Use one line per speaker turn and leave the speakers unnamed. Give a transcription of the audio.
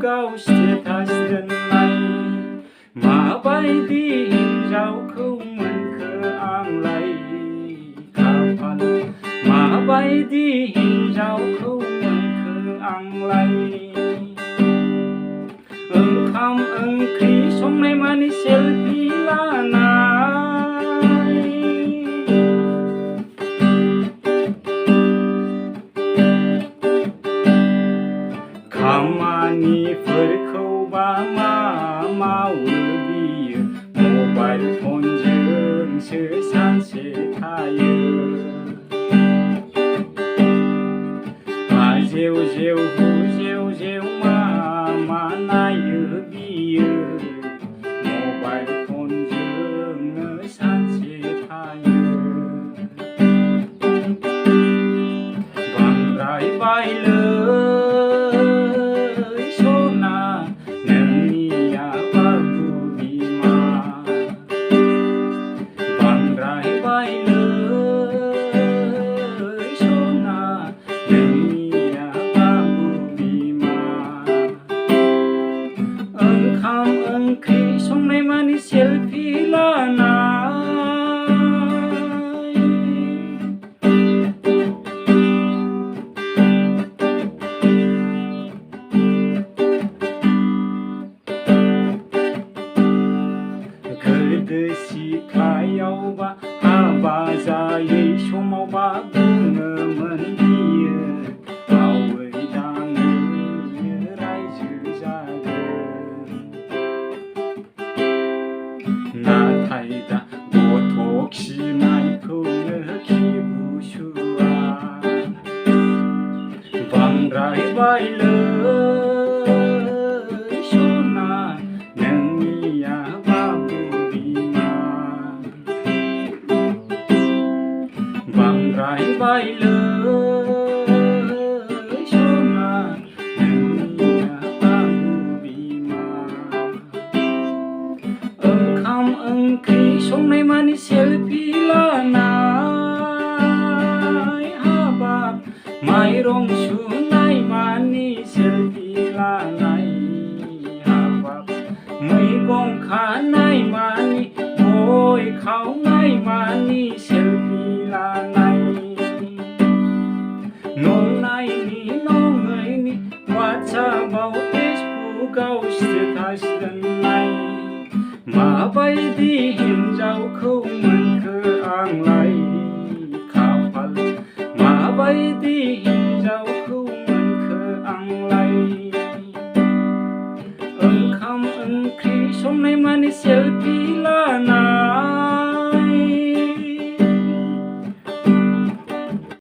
गाव स्टेटास दोननाय माबायदि हिनजावखौ मोनखो आंलाय खाफाल माबायदि हिनजावखौ मोनखो आंलाय ओंखाम ओंख्रि संनाय मानि सेलफि लानाय खामानिफोरखौबा मा मावो बियो मबाइल फनजोंसो सानसे थायो हाजेव जेव हुजेव जेव मा नायो बियो मबाइल फनजोंनो सानसे थायो बांद्राय बायलै सना नोंनिया बाबु बिमा बांद्राय बायलै सना नोंनिया बाबु बिमा ओंखाम ओंख्रि संनाय मानि सेलफि लानाय गोदो सिख्लायावबा हाबा जायै समावबा बुङोमोन बियो मावै दाङै रायजो जागोन नाथाय दा गथ' खिनायखौनो खिबुसुवा बांद्राय बायलै सना नोंनिया बाबु बिमा बांद्राय बायलै सना नोंनिया बाबु बिमा ओंखाम ओंख्रि संनाय मानि सेलफि लानाय हाबाब माइरं सुनाय मानि सेलफि लानाय हाबाब मैगं खानाय मानि गय खावनाय मानि सेलफि लानाय नंनायनि नङैनि वाट्सएपआव फेसबुकआव स्टेटास दोननाय माबायदि हिनजावखौ मोनखो आंलाय खाफाल माबायदि हिनजावखौ मोनखो आंलाय ओंखाम ओंख्रि संनाय मानि सेलफि